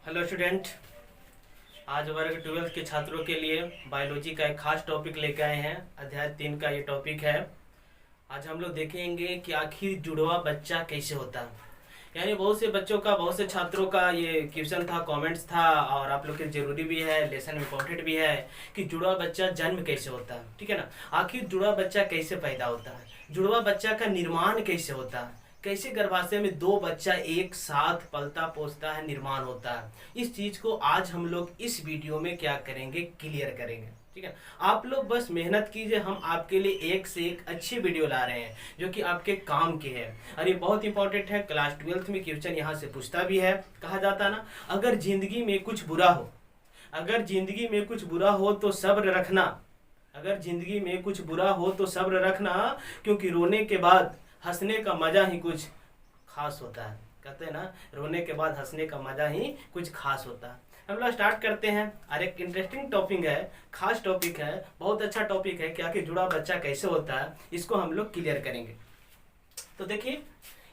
Hello student. आज वर्ग 12th के छात्रों के लिए बायोलॉजी का एक खास टॉपिक लेकर आए हैं। अध्याय 3 का ये टॉपिक है। आज हम लोग देखेंगे कि आखिर जुड़वा बच्चा कैसे होता है। यानी बहुत से बच्चों का, बहुत से छात्रों का ये क्वेश्चन था, कमेंट्स था, और आप लोग के जरूरी भी है, लेसन इम्पोर्टेंट भी है कि जुड़वा बच्चा जन्म कैसे होता है। ठीक है ना। आखिर जुड़वा बच्चा कैसे पैदा होता है, जुड़वा बच्चा का निर्माण कैसे होता है, कैसे गर्भाशय में दो बच्चा एक साथ पलता पोसता है, निर्माण होता है। इस चीज को आज हम लोग इस वीडियो में क्या करेंगे, क्लियर करेंगे। ठीक है। आप लोग बस मेहनत कीजिए, हम आपके लिए एक से एक अच्छी वीडियो ला रहे हैं जो कि आपके काम के है। और ये बहुत इंपॉर्टेंट है। क्लास 12th में क्वेश्चन यहाँ से पूछता भी है। कहा जाता ना, अगर जिंदगी में कुछ बुरा हो, अगर जिंदगी में कुछ बुरा हो तो सब्र रखना, अगर जिंदगी में कुछ बुरा हो तो सब्र रखना, क्योंकि रोने के बाद हंसने का मजा ही कुछ खास होता है। कहते हैं ना, रोने के बाद हंसने का मजा ही कुछ खास होता है। हम लोग स्टार्ट करते हैं। और एक इंटरेस्टिंग टॉपिक है, खास टॉपिक है, बहुत अच्छा टॉपिक है कि आखिर जुड़ा बच्चा कैसे होता है, इसको हम लोग क्लियर करेंगे। तो देखिए,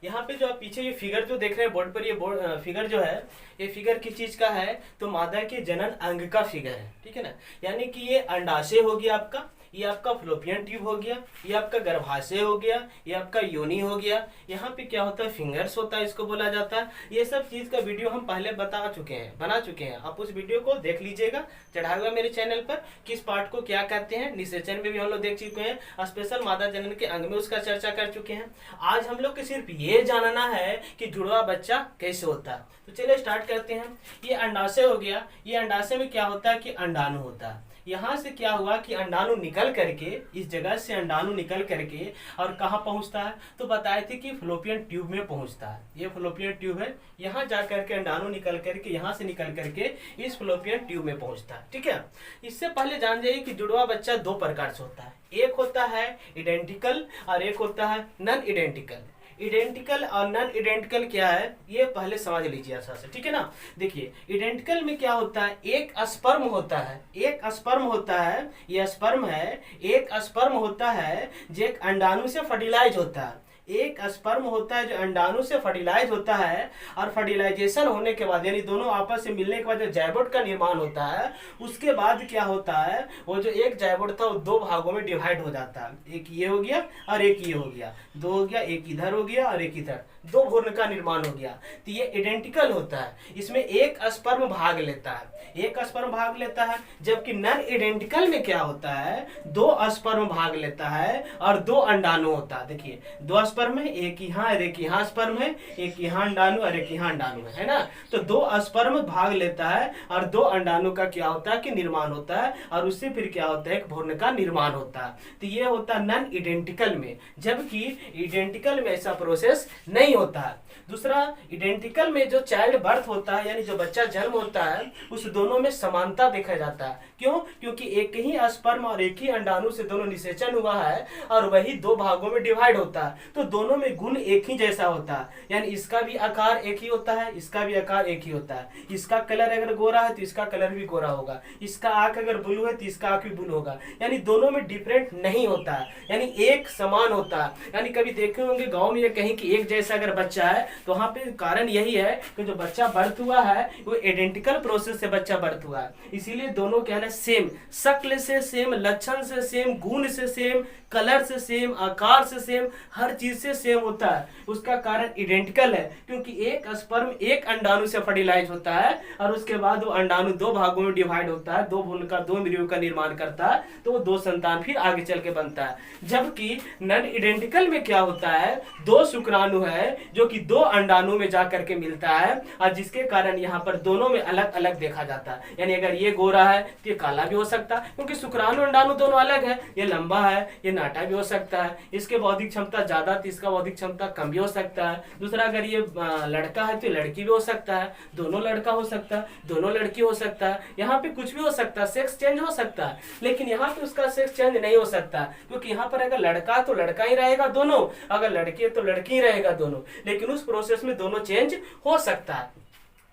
यहाँ पे जो आप पीछे ये फिगर जो देख रहे हैं बोर्ड पर, ये फिगर जो है, ये फिगर किस चीज का है, तो मादा के जनन अंग का फिगर है। ठीक है ना। यानी कि ये अंडाशय हो गया आपका, ये आपका फ्लोपियन ट्यूब हो गया, ये आपका गर्भाशय हो गया, ये आपका योनि हो गया। यहाँ पे क्या होता है, फिंगर्स होता है, इसको बोला जाता है। ये सब चीज का वीडियो हम पहले बना चुके हैं। आप उस वीडियो को देख लीजिएगा, चढ़ा हुआ मेरे चैनल पर, किस पार्ट को क्या कहते हैं। निषेचन में भी हम लोग देख चुके हैं, स्पेशल मादा जनन के अंग में उसका चर्चा कर चुके हैं। आज हम लोग को सिर्फ ये जानना है कि जुड़वा बच्चा कैसे होता है। तो चलिए स्टार्ट करते हैं। ये अंडाशय हो गया, ये अंडाशय में क्या होता है कि अंडाणु होता है। यहाँ से क्या हुआ कि अंडाणु निकल करके, इस जगह से अंडाणु निकल करके और कहाँ पहुँचता है, तो बताए थे कि फ्लोपियन ट्यूब में पहुँचता है। ये फ्लोपियन ट्यूब है, यहाँ जा करके अंडाणु निकल करके, यहाँ से निकल करके इस फ्लोपियन ट्यूब में पहुँचता है। ठीक है। इससे पहले जान जाइए कि जुड़वा बच्चा दो प्रकार से होता है। एक होता है इडेंटिकल और एक होता है नॉन इडेंटिकल। इडेंटिकल और नॉन इडेंटिकल क्या है, ये पहले समझ लीजिए अच्छा से। ठीक है ना। देखिए, इडेंटिकल में क्या होता है, एक स्पर्म होता है, एक स्पर्म होता है, ये स्पर्म है, एक स्पर्म होता है जो एक अंडाणु से फर्टिलाइज होता है। एक स्पर्म होता है जो अंडाणु से फर्टिलाइज होता है, और फर्टिलाइजेशन होने के बाद, यानी दोनों आपस से मिलने के बाद जो जाइगोट का निर्माण होता है, उसके बाद क्या होता है, वो जो एक जाइगोट था वो दो भागों में डिवाइड हो जाता है। एक ये हो गया और एक ये हो गया, दो हो गया, एक इधर हो गया और एक इधर, दो भ्रूण का निर्माण हो गया। तो ये आइडेंटिकल होता है, इसमें एक स्पर्म भाग लेता है, एक स्पर्म भाग लेता है। जबकि नॉन आइडेंटिकल में क्या होता है, दो स्पर्म भाग लेता है और दो अंडाणु होता है। देखिए, दो स्पर्म है, एक यहाँ और एक यहाँ स्पर्म है, एक यहाँ अंडाणु और एक यहाँ अंडाणु है ना। तो दो स्पर्म भाग लेता है और दो अंडाणु का क्या होता है कि निर्माण होता है, और उससे फिर क्या होता है, एक भ्रूण का निर्माण होता है। तो ये होता है नॉन आइडेंटिकल में, जबकि आइडेंटिकल में ऐसा प्रोसेस नहीं होता है। दूसरा, आइडेंटिकल में जो चाइल्ड बर्थ होता है, यानी जो बच्चा जन्म होता है, उस दोनों में समानता देखा जाता है। क्यों? क्योंकि एक ही स्पर्म और एक ही अंडाणु से दोनों निषेचन हुआ है और वही दो भागों में डिवाइड होता है, तो दोनों में गुण एक ही जैसा होता है। यानी इसका भी आकार एक ही होता है, इसका भी आकार एक ही होता है। इसका कलर अगर गोरा है तो इसका कलर भी गोरा होगा, इसका आंख अगर ब्लू है तो इसका आंख भी ब्लू होगा। यानी दोनों में डिफरेंट नहीं होता है, यानी एक समान होता है। यानी कभी देखे होंगे गाँव में कहीं कि एक जैसा अगर बच्चा है, तो वहाँ पे कारण यही है कि जो बच्चा बर्थ हुआ है वो आइडेंटिकल प्रोसेस से बच्चा बर्थ हुआ है। इसीलिए दोनों क्या है, सेम शक्ल से सेम, लक्षण से सेम, गुण से सेम, कलर से सेम, आकार से सेम, हर चीज से सेम होता है। उसका कारण आइडेंटिकल है, क्योंकि एक स्पर्म एक अंडाणु से फर्टिलाइज होता है और उसके बाद वो अंडाणु दो भागों में डिवाइड होता है, दो भ्रूण का, दो embryo का निर्माण करता है, तो वो दो संतान फिर आगे चल के बनता है। जबकि नॉन आइडेंटिकल में क्या होता है, दो शुक्राणु है जो कि दो अंडाणु में जाकर के मिलता है, और जिसके कारण यहाँ पर दोनों में अलग अलग देखा जाता है। यानी अगर ये गोरा है तो ये काला भी हो सकता है, क्योंकि शुक्राणु अंडाणु दोनों अलग है। ये लंबा है, ये नाटा भी हो सकता है, इसके बौद्धिक क्षमता ज्यादा तो इसका बौद्धिक क्षमता कम भी हो सकता है। दूसरा, अगर ये लड़का है तो लड़की भी हो सकता है, दोनों लड़का हो सकता है, दोनों लड़की हो सकता है। यहाँ पे कुछ भी हो सकता है, सेक्स चेंज हो सकता है, लेकिन यहाँ पे उसका सेक्स चेंज नहीं हो सकता, क्योंकि यहाँ पर अगर लड़का तो लड़का ही रहेगा दोनों, अगर लड़की है तो लड़की ही रहेगा दोनों। लेकिन उस प्रोसेस में दोनों चेंज हो सकता है।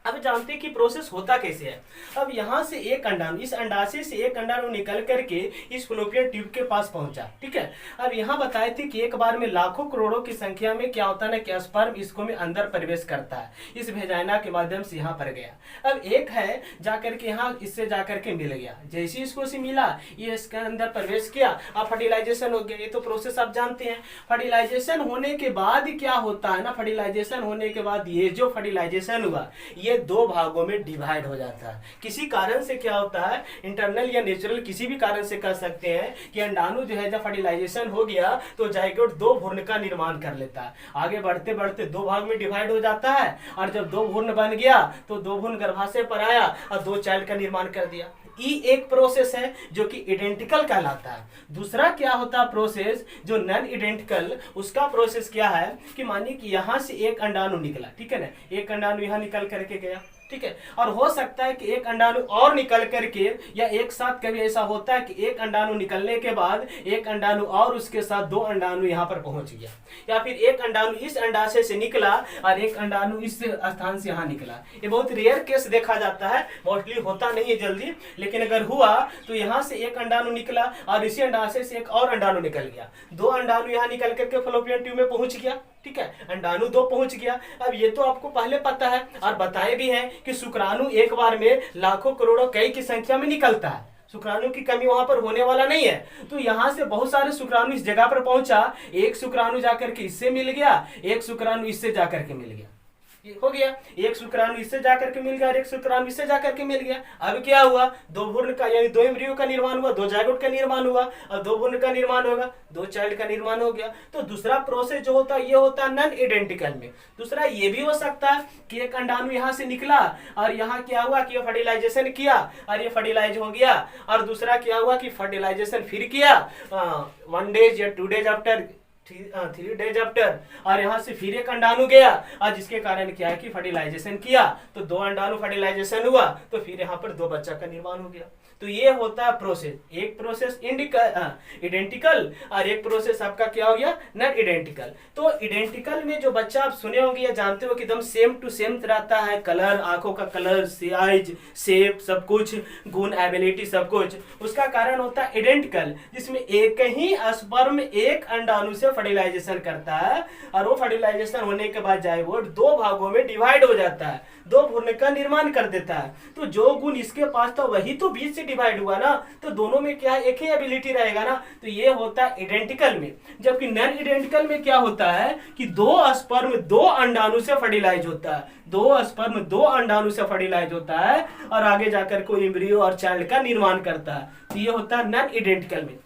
अब जानते हैं कि प्रोसेस होता कैसे है। अब यहाँ से एक अंडाणु, इस अंडाशय से एक अंडाणु निकल करके इस फलोपियन ट्यूब के पास पहुंचा, ठीक है। अब यहाँ बताए थे कि एक बार में लाखों करोड़ों की संख्या में क्या होता है ना कि स्पर्म इसको में अंदर प्रवेश करता है, इस वेजाइना के माध्यम से यहाँ पर गया। अब एक है जाकर के यहाँ इससे जाकर के मिल गया, जैसे इसको से मिला ये इसके अंदर प्रवेश किया, अब फर्टिलाइजेशन हो गया। ये तो प्रोसेस आप जानते हैं। फर्टिलाइजेशन होने के बाद क्या होता है ना, फर्टिलाइजेशन होने के बाद ये जो फर्टिलाइजेशन हुआ ये दो भागों में डिवाइड हो जाता है। किसी कारण से क्या होता है, इंटरनल या नेचुरल किसी भी कारण से कर सकते हैं कि अंडाणु जो है जब फर्टिलाइजेशन हो गया तो जाइगोट दो भ्रूण का निर्माण कर लेता है। आगे बढ़ते बढ़ते दो भाग में डिवाइड हो जाता है और जब दो भ्रूण बन गया तो दो भ्रूण गर्भाशय पर आया और दो चाइल्ड का निर्माण कर दिया। ये एक प्रोसेस है जो कि आइडेंटिकल कहलाता है। दूसरा क्या होता है प्रोसेस जो नॉन आइडेंटिकल, उसका प्रोसेस क्या है कि मानिए कि यहाँ से एक अंडाणु निकला, ठीक है ना, एक अंडाणु यहाँ निकल करके गया, ठीक है, और हो सकता है कि एक अंडाणु और निकल करके, या एक साथ कभी ऐसा होता है कि एक अंडाणु निकलने के बाद एक अंडाणु और उसके साथ दो अंडाणु यहाँ पर पहुंच गया, या फिर एक अंडाणु इस अंडाशय से निकला और एक अंडाणु इस स्थान से यहाँ निकला। ये बहुत रेयर केस देखा जाता है, मोस्टली होता नहीं है जल्दी, लेकिन अगर हुआ तो यहाँ से एक अंडाणु निकला और इसी अंडाशय से एक और अंडाणु निकल गया, दो अंडाणु यहाँ निकल करके फलोपियन ट्यूब में पहुंच गया, ठीक है, अंडाणु दो पहुंच गया। अब ये तो आपको पहले पता है और बताए भी हैं कि शुक्राणु एक बार में लाखों करोड़ों कई की संख्या में निकलता है, शुक्राणु की कमी वहां पर होने वाला नहीं है। तो यहां से बहुत सारे शुक्राणु इस जगह पर पहुंचा, एक शुक्राणु जाकर के इससे मिल गया, एक शुक्राणु इससे जाकर के मिल गया, ये हो गया, एक शुक्राणु इससे जाकर के मिल गया और एक शुक्राणु इससे जाकर के मिल गया। अब क्या हुआ, दो भ्रूण का यानी दो एम्ब्रियो का निर्माण हुआ, दो जाइगोट का निर्माण हुआ और दो भ्रूण का निर्माण होगा, दो चाइल्ड का निर्माण हो गया। तो दूसरा प्रोसेस जो होता है ये होता है नॉन आइडेंटिकल में। दूसरा ये भी हो सकता है कि एक अंडाणु यहाँ से निकला और यहाँ क्या हुआ कि फर्टिलाइजेशन किया और ये फर्टिलाइज हो गया, और दूसरा क्या हुआ कि फर्टिलाइजेशन फिर किया 1 डेज या 2 डेज आफ्टर 3 डेज आफ्टर, और यहाँ से फिर एक अंडाणु गया और जिसके कारण क्या है कि फर्टिलाइजेशन किया, तो दो अंडाणु फर्टिलाइजेशन हुआ तो फिर यहाँ पर दो बच्चा का निर्माण हो गया। तो ये होता है प्रोसेस, एक प्रोसेस आइडेंटिकल और एक प्रोसेस आपका क्या हो गया नॉन आइडेंटिकल। तो आइडेंटिकल में जो बच्चा आप सुने होंगे या जानते हो कि एकदम सेम टू सेम रहता है, कलर, आंखों का कलर, साइज, शेप, सब कुछ, गुण, एबिलिटी, सब कुछ, उसका कारण होता है आइडेंटिकल, जिसमें एक ही स्पर्म एक अंडाणु से फर्टिलाइजेशन करता है और वो फर्टिलाइजेशन होने के बाद जाइगोट दो भागों में डिवाइड हो जाता है, दो भ्रूण का निर्माण कर देता है। तो जो गुण इसके पास था वही तो बीच से डिवाइड हुआ ना, तो दोनों में क्या है एक ही एबिलिटी रहेगा ना। तो ये होता है आइडेंटिकल में। जबकि नॉन आइडेंटिकल में क्या होता है कि दो स्पर्म दो अंडाणु से फर्टिलाइज होता है, दो स्पर्म दो अंडाणु से फर्टिलाइज होता है और आगे जाकर कोई एम्ब्रियो और चाइल्ड का निर्माण करता है। तो ये होता है नॉन आइडेंटिकल में।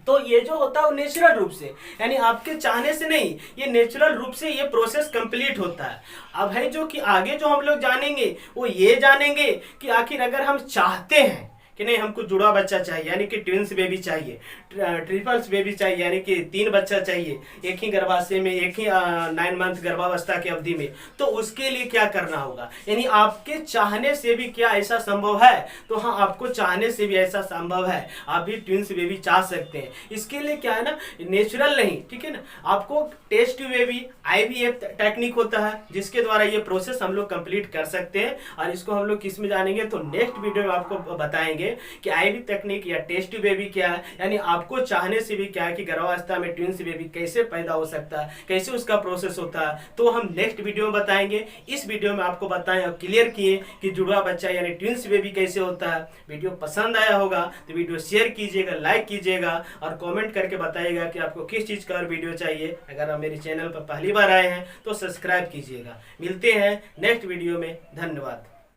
तो ये जो होता है वो नेचुरल रूप से, यानी आपके चाहने से नहीं, ये नेचुरल रूप से ये प्रोसेस कंप्लीट होता है। अब है जो कि आगे जो हम लोग जानेंगे वो ये जानेंगे कि आखिर अगर हम चाहते हैं कि नहीं हमको जुड़ा बच्चा चाहिए यानी कि ट्विंस बेबी चाहिए, ट्रिपल्स बेबी चाहिए यानी कि 3 बच्चा चाहिए एक ही गर्भाशय में, एक ही 9 मंथ गर्भावस्था की अवधि में, तो उसके लिए क्या करना होगा, यानी आपके चाहने से भी क्या ऐसा संभव है? तो हाँ, आपको चाहने से भी ऐसा संभव है, आप भी ट्विंस बेबी चाह सकते हैं। इसके लिए क्या है ना, नेचुरल नहीं, ठीक है ना, आपको test tube baby IVF technique होता है जिसके द्वारा ये प्रोसेस हम लोग कंप्लीट कर सकते हैं। और इसको हम लोग किस में जानेंगे तो नेक्स्ट वीडियो में आपको बताएंगे कि IVF टेक्निक या टेस्ट ट्यूब बेबी क्या है, यानी आपको चाहने से भी क्या है कि गर्भावस्था में ट्विंस बेबी कैसे पैदा हो सकता है, कैसे उसका प्रोसेस होता है, तो हम नेक्स्ट वीडियो में बताएंगे। इस वीडियो में आपको बताएं और क्लियर किए कि जुड़वा बच्चा यानी ट्विंस बेबी कैसे होता है। वीडियो पसंद आया होगा तो वीडियो शेयर कीजिएगा, लाइक कीजिएगा और कमेंट करके बताइएगा कि आपको किस चीज़ का और वीडियो चाहिए। अगर आप मेरे चैनल पर पहली बार आए हैं तो सब्सक्राइब कीजिएगा। मिलते हैं नेक्स्ट वीडियो में, धन्यवाद।